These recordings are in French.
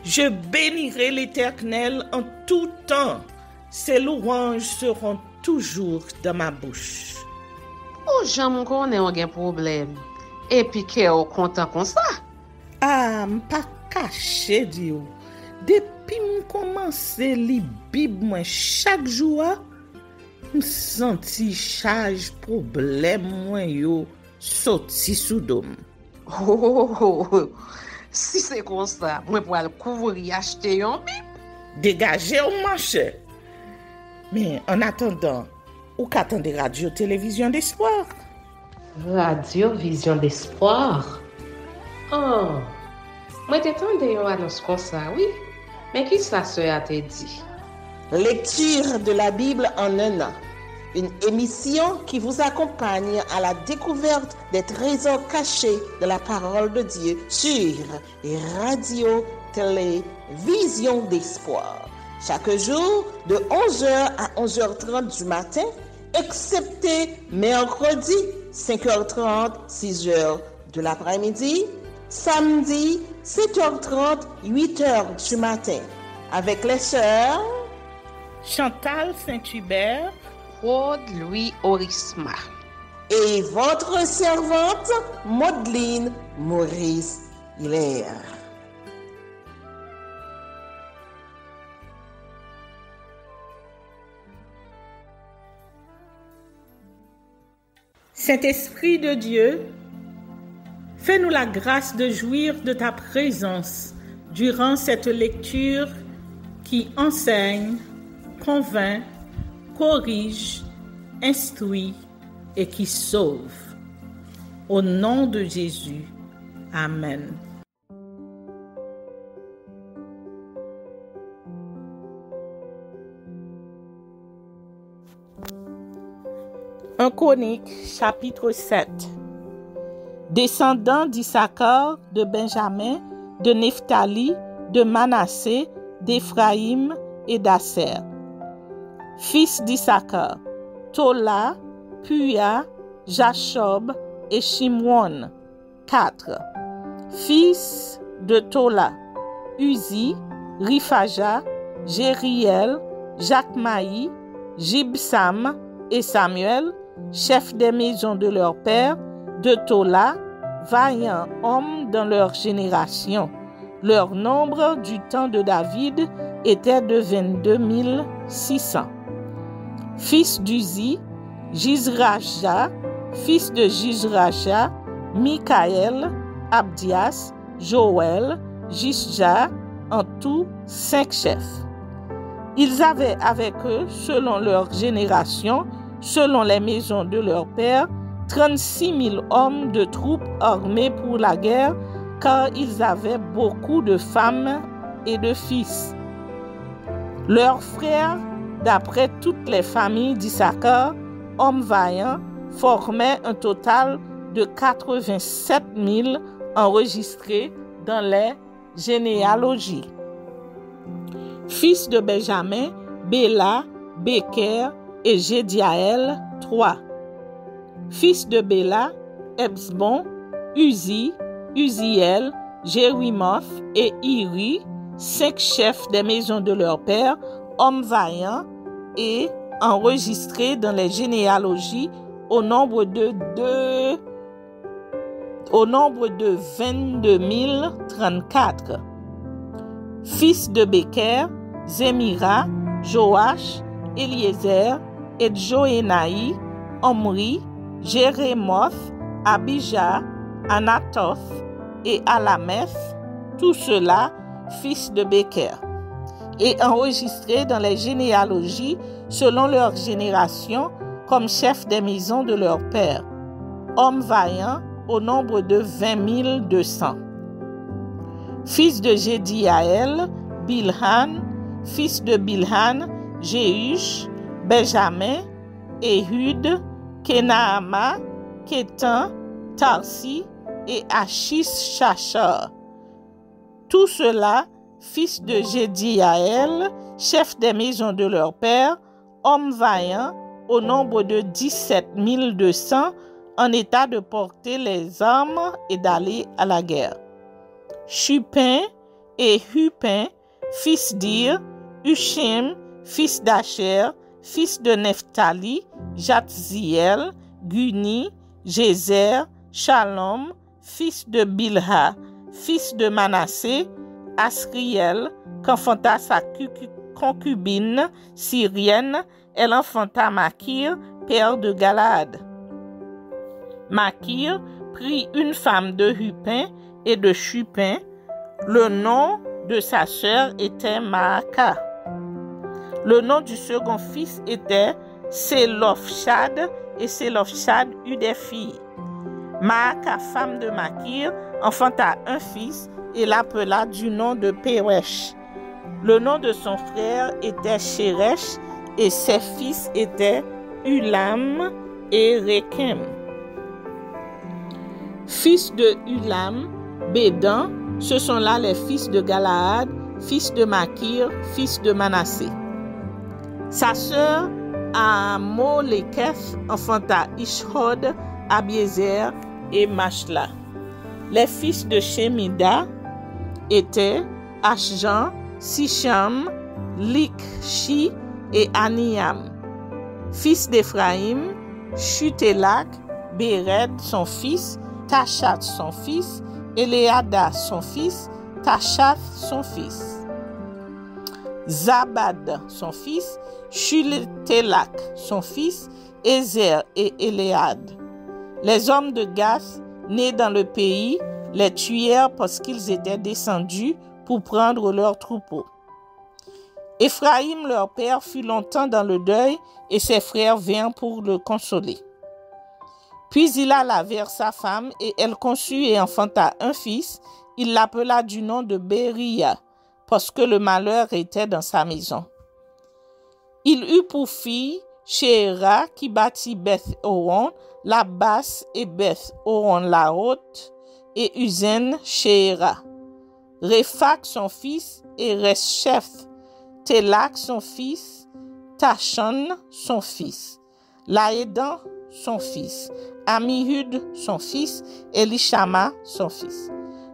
Je bénirai l'Éternel en tout temps. Ses louanges seront toujours dans ma bouche. Oh, j'aime qu'on ait un problème. Et puis qu'elle est content comme ça. Ah, m'pas caché, Dieu. Depuis que commence à lire Bible chaque jour, je senti charge problème moi yo sorti sous dôme. Oh, si c'est comme ça, moi pour aller couvrir acheter un Bible. Dégagez au marché. Mais en attendant, ou qu'attendez radio télévision d'espoir? Radio Vision d'Espoir. Oh, moi t'attendais une annonce comme ça, oui. Mais qui ça a te dit? Lecture de la Bible en un an. Une émission qui vous accompagne à la découverte des trésors cachés de la parole de Dieu sur Radio Télévision d'Espoir. Chaque jour de 11h à 11h30 du matin, excepté mercredi 5h30, 6h de l'après-midi, samedi 7h30, 8h du matin, avec les sœurs Chantal Saint-Hubert, Claude Louis Orisma et votre servante Maudeline Maurice Hilaire. Saint-Esprit de Dieu, fais-nous la grâce de jouir de ta présence durant cette lecture qui enseigne, convainc, corrige, instruit et qui sauve. Au nom de Jésus. Amen. Un Chronique, chapitre 7. Descendants d'Issachar, de Benjamin, de Nephtali, de Manassé, d'Éphraïm et d'Asser. Fils d'Issachar, Tola, Puya, Jachob et Shimron. 4. Fils de Tola, Uzi, Riphaja, Jériel, Jachmaï, Jibsam et Samuel, chefs des maisons de leur père, de Tola, vaillants hommes dans leur génération. Leur nombre du temps de David était de 22 600. Fils d'Uzi, Jizraja, fils de Jizraja, Mikaël, Abdias, Joël, Jisja, en tout 5 chefs. Ils avaient avec eux, selon leur génération, selon les maisons de leur père, 36 000 hommes de troupes armés pour la guerre, car ils avaient beaucoup de femmes et de fils. Leurs frères, d'après toutes les familles d'Issachar, hommes vaillants, formaient un total de 87 000 enregistrés dans les généalogies. Fils de Benjamin, Béla, Béker et Jédiaël, 3. Fils de Béla, Ebsbon, Uzi, Uziel, Jérimoth et Iri, 5 chefs des maisons de leur père, hommes vaillants et enregistrés dans les généalogies au nombre de 22 034. Fils de Béker, Zémira, Joach, Eliezer, et Joénaï, Omri, Jérémoth, Abijah, Anathoth et Alameth, tout cela fils de Béker, et enregistrés dans les généalogies selon leur génération comme chefs des maisons de leur père, hommes vaillants au nombre de 20 200. Fils de Jédiaël, Bilhan, fils de Bilhan, Jéhush, Benjamin, Ehud, Kenaama, Kétan, Tarsi et Achis-Shachar. Tout cela, fils de Jédiaël, chef des maisons de leur père, hommes vaillants, au nombre de 17 200, en état de porter les armes et d'aller à la guerre. Chupin, et Hupin, fils d'Ir, Hushim, fils d'Asher, fils de Nephtali, Jatziel, Guni, Jézer, Shalom, fils de Bilha, fils de Manassé, Asriel, qu'enfanta sa concubine syrienne, elle enfanta Makir, père de Galaad. Makir prit une femme de Hupin et de Shupin. Le nom de sa sœur était Maaka. Le nom du second fils était Sélofchad, et Sélofchad eut des filles. Maaka, femme de Makir, enfanta un fils et l'appela du nom de Péresh. Le nom de son frère était Sheresh et ses fils étaient Ulam et Rekem. Fils de Ulam, Bédan, ce sont là les fils de Galaad, fils de Makir, fils de Manassé. Sa sœur Amoleketh enfanta Ishhod, Abiezer et Mashla. Les fils de Shemida étaient Ashjan, Sisham, Likshi et Aniam. Fils d'Éphraïm, Shutelak, Béred son fils, Tachat son fils, Éléada son fils, Tachath son fils. Zabad son fils, Shuletelak son fils, Ézer et Éléad. Les hommes de Gath, nés dans le pays, les tuèrent parce qu'ils étaient descendus pour prendre leurs troupeaux. Éphraïm, leur père, fut longtemps dans le deuil et ses frères vinrent pour le consoler. Puis il alla vers sa femme et elle conçut et enfanta un fils. Il l'appela du nom de Béria parce que le malheur était dans sa maison. Il eut pour fille Shéra qui bâtit Beth-Horon, la basse et Beth-Horon la haute et Uzen Shéra. Réphak son fils et Resheph, Télak son fils, Tachon son fils, Laédan son fils, Amihud son fils, Elishama son fils,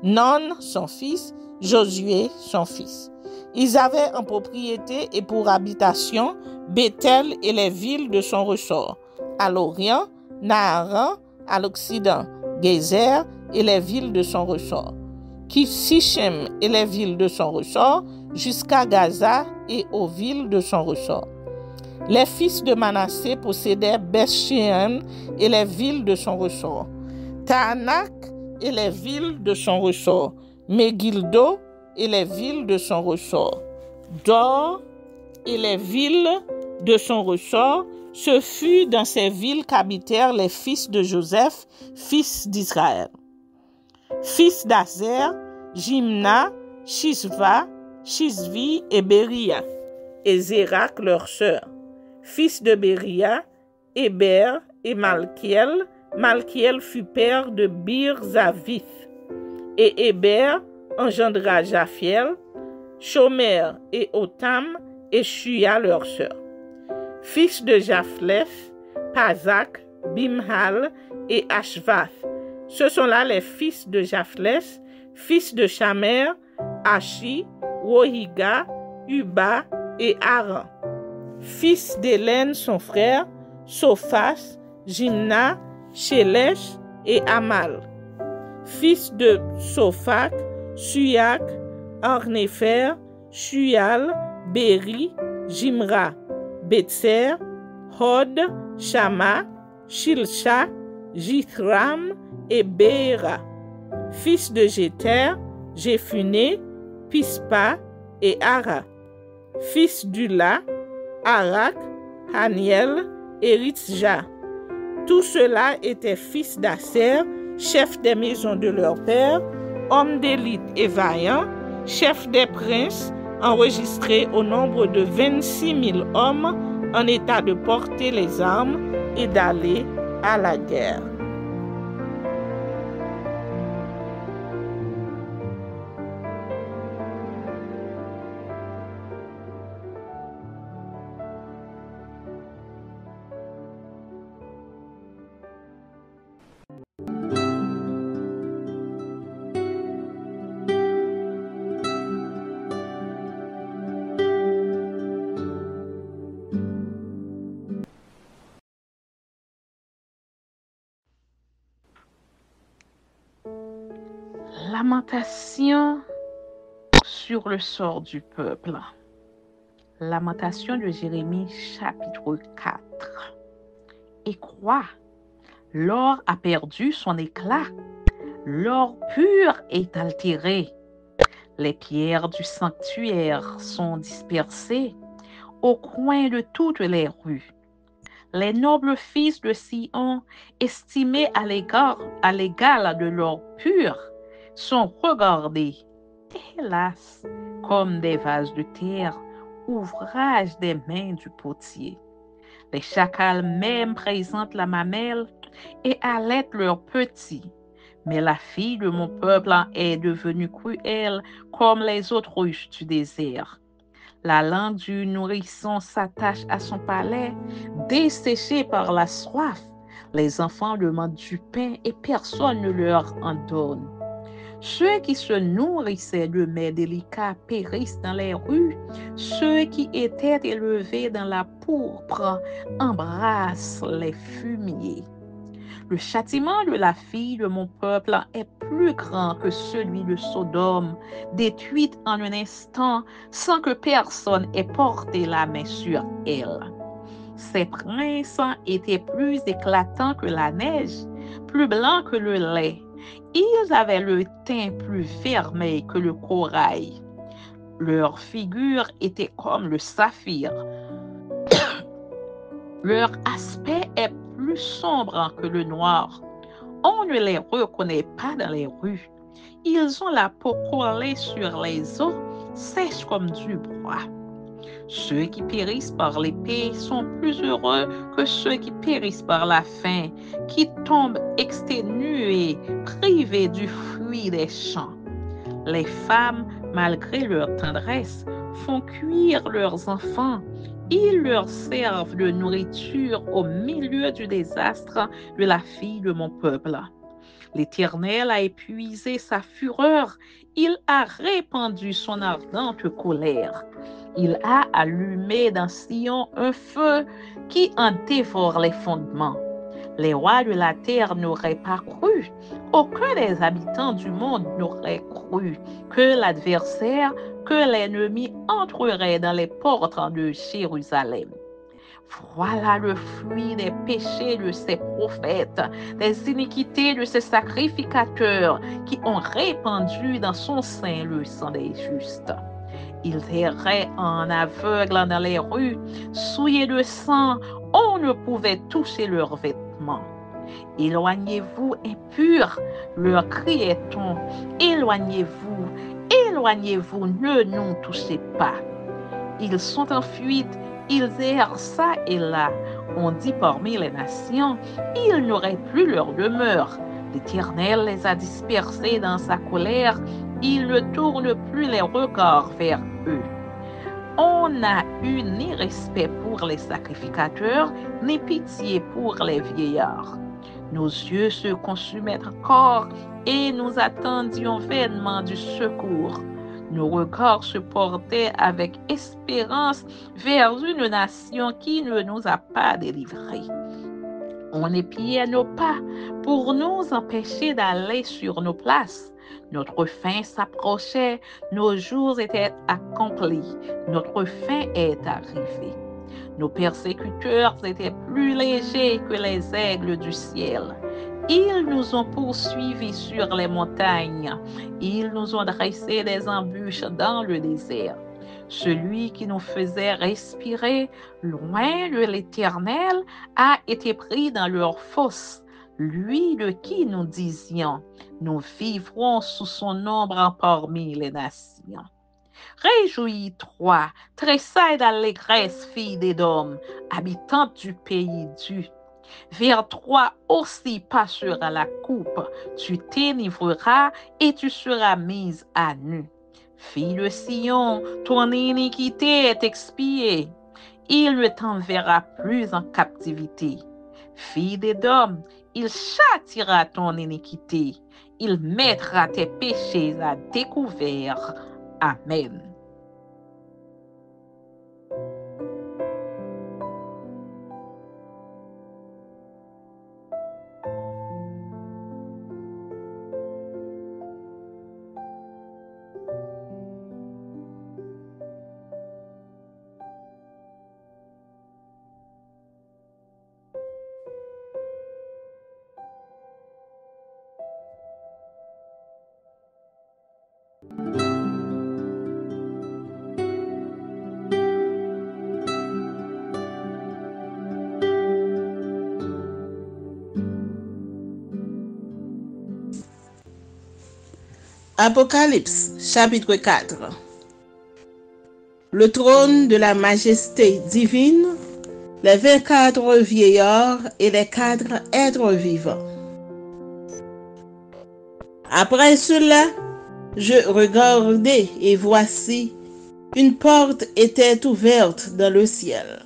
Non son fils, Josué son fils. Ils avaient en propriété et pour habitation Bethel et les villes de son ressort, à l'orient, Naaran, à l'occident, Gézer et les villes de son ressort, Sichem et les villes de son ressort, jusqu'à Gaza et aux villes de son ressort. Les fils de Manassé possédaient Beth-Shean et les villes de son ressort, Taanak et les villes de son ressort, Megildo et les villes de son ressort, Dor et les villes de son ressort. Ce fut dans ces villes qu'habitèrent les fils de Joseph, fils d'Israël. Fils d'Azer, Jimna, Shishva, Shishvi et Béria, et Zérak leur sœur. Fils de Béria, Héber et Malkiel. Malkiel fut père de Bir-Zavith. Et Héber engendra Japhiel, Shomer et Otam et Shuya leur sœur. Fils de Japhleth, Pazak, Bimhal et Ashvath. Ce sont là les fils de Japhleth, fils de Shamer, Ashi, Wohiga, Uba et Aran. Fils d'Hélène, son frère, Sophas, Jimna, Shélech et Amal. Fils de Sophak, Suyak, Ornéfer, Shuyal, Béri, Jimra, Betser, Hod, Shama, Shilsha, Jithram et Béra. Fils de Jéter, Jéphuné, Pispa et Ara. Fils d'Ula, Arak, Haniel et Ritzja. Tous ceux-là étaient fils d'Aser, chefs des maisons de leur père, hommes d'élite et vaillants, chefs des princes, enregistrés au nombre de 26 000 hommes en état de porter les armes et d'aller à la guerre. Lamentation sur le sort du peuple. Lamentation de Jérémie chapitre 4. Et quoi? L'or a perdu son éclat. L'or pur est altéré. Les pierres du sanctuaire sont dispersées au coin de toutes les rues. Les nobles fils de Sion, estimés à l'égal de l'or pur, sont regardés, hélas, comme des vases de terre, ouvrage des mains du potier. Les chacals même présentent la mamelle et allaitent leurs petits. Mais la fille de mon peuple est devenue cruelle comme les autruches du désert. La langue du nourrisson s'attache à son palais, desséché par la soif. Les enfants demandent du pain et personne ne leur en donne. Ceux qui se nourrissaient de mets délicats périssent dans les rues. Ceux qui étaient élevés dans la pourpre embrassent les fumiers. Le châtiment de la fille de mon peuple est plus grand que celui de Sodome, détruite en un instant sans que personne ait porté la main sur elle. Ses princes étaient plus éclatants que la neige, plus blancs que le lait. Ils avaient le teint plus vermeil que le corail. Leur figure était comme le saphir. Leur aspect est plus sombre que le noir. On ne les reconnaît pas dans les rues. Ils ont la peau collée sur les os, sèche comme du bois. Ceux qui périssent par l'épée sont plus heureux que ceux qui périssent par la faim, qui tombent exténués, privés du fruit des champs. Les femmes, malgré leur tendresse, font cuire leurs enfants. Ils leur servent de nourriture au milieu du désastre de la fille de mon peuple. L'Éternel a épuisé sa fureur, il a répandu son ardente colère. Il a allumé dans Sion un feu qui en dévore les fondements. Les rois de la terre n'auraient pas cru, aucun des habitants du monde n'aurait cru que l'adversaire, que l'ennemi entrerait dans les portes de Jérusalem. Voilà le fruit des péchés de ces prophètes, des iniquités de ces sacrificateurs qui ont répandu dans son sein le sang des justes. Ils erraient en aveugles dans les rues, souillés de sang, on ne pouvait toucher leurs vêtements. Éloignez-vous, impurs, leur criait-on. Éloignez-vous, éloignez-vous, ne nous touchez pas. Ils sont en fuite, ils errent ça et là. On dit parmi les nations, ils n'auraient plus leur demeure. L'Éternel les a dispersés dans sa colère, il ne tourne plus les regards vers eux. On n'a eu ni respect pour les sacrificateurs, ni pitié pour les vieillards. Nos yeux se consumaient encore et nous attendions vainement du secours. Nos regards se portaient avec espérance vers une nation qui ne nous a pas délivrés. On épiait nos pas pour nous empêcher d'aller sur nos places. Notre fin s'approchait, nos jours étaient accomplis, notre fin est arrivée. Nos persécuteurs étaient plus légers que les aigles du ciel. Ils nous ont poursuivis sur les montagnes. Ils nous ont dressé des embûches dans le désert. Celui qui nous faisait respirer loin de l'Éternel a été pris dans leur fosse. Lui de qui nous disions, nous vivrons sous son ombre parmi les nations. Réjouis-toi, tressaille d'allégresse, fille d'Édom, habitante du pays du. Vers toi aussi passera la coupe, tu t'enivreras et tu seras mise à nu. Fille de Sion, ton iniquité est expiée, il ne t'enverra plus en captivité. Fille d'Édom, il châtiera ton iniquité, il mettra tes péchés à découvert. Amen. Apocalypse, chapitre 4. Le trône de la majesté divine, les 24 vieillards et les 4 êtres vivants. Après cela, je regardai et voici, une porte était ouverte dans le ciel.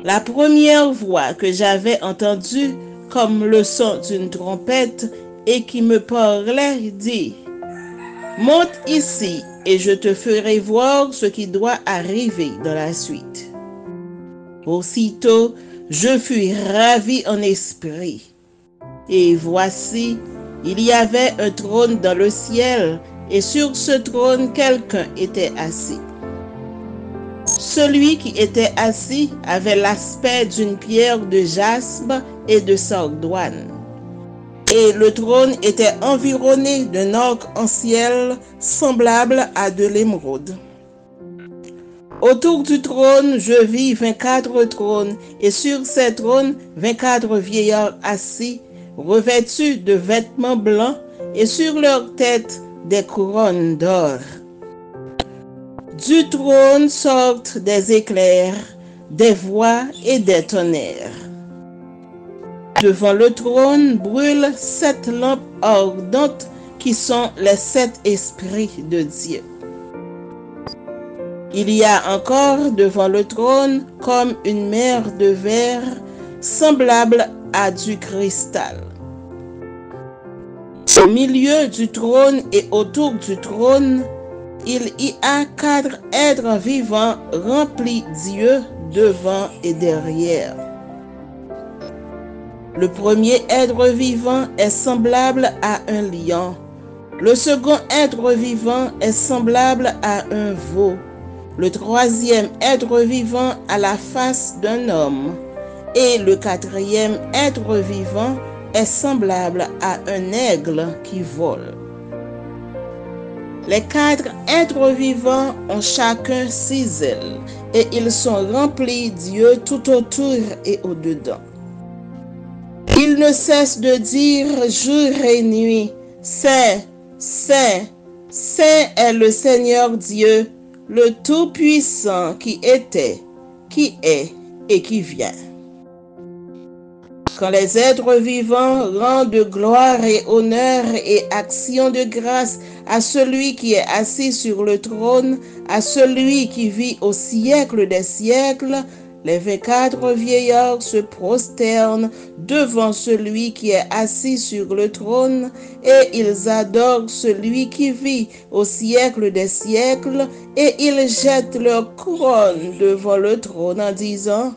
La première voix que j'avais entendue comme le son d'une trompette et qui me parlait dit: monte ici et je te ferai voir ce qui doit arriver dans la suite. Aussitôt, je fus ravi en esprit. Et voici, il y avait un trône dans le ciel, et sur ce trône, quelqu'un était assis. Celui qui était assis avait l'aspect d'une pierre de jaspe et de sardoine. Et le trône était environné d'un arc en ciel semblable à de l'émeraude. Autour du trône, je vis 24 trônes, et sur ces trônes, 24 vieillards assis, revêtus de vêtements blancs, et sur leurs têtes, des couronnes d'or. Du trône sortent des éclairs, des voix et des tonnerres. Devant le trône brûlent 7 lampes ardentes qui sont les 7 esprits de Dieu. Il y a encore devant le trône comme une mer de verre semblable à du cristal. Au milieu du trône et autour du trône, il y a 4 êtres vivants remplis d'yeux devant et derrière. Le premier être vivant est semblable à un lion. Le second être vivant est semblable à un veau. Le troisième être vivant a la face d'un homme. Et le quatrième être vivant est semblable à un aigle qui vole. Les 4 êtres vivants ont chacun 6 ailes, et ils sont remplis d'yeux tout autour et au-dedans. Ils ne cessent de dire jour et nuit: Saint, Saint, Saint est le Seigneur Dieu, le Tout-Puissant qui était, qui est et qui vient. Quand les êtres vivants rendent gloire et honneur et action de grâce à celui qui est assis sur le trône, à celui qui vit au siècle des siècles, les 24 vieillards se prosternent devant celui qui est assis sur le trône et ils adorent celui qui vit au siècle des siècles et ils jettent leur couronne devant le trône en disant: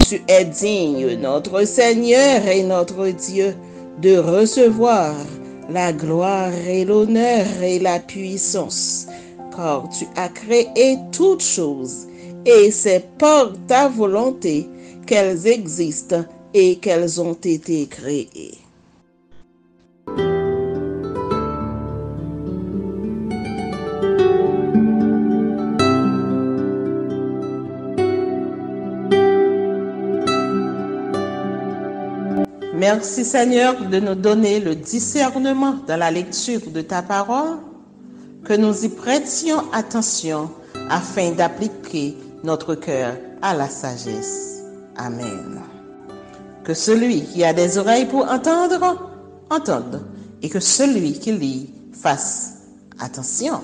Tu es digne, notre Seigneur et notre Dieu, de recevoir la gloire et l'honneur et la puissance, car tu as créé toutes choses, et c'est par ta volonté qu'elles existent et qu'elles ont été créées. Merci Seigneur de nous donner le discernement dans la lecture de ta parole, que nous y prêtions attention afin d'appliquer notre cœur à la sagesse. Amen. Que celui qui a des oreilles pour entendre, entende, et que celui qui lit fasse attention.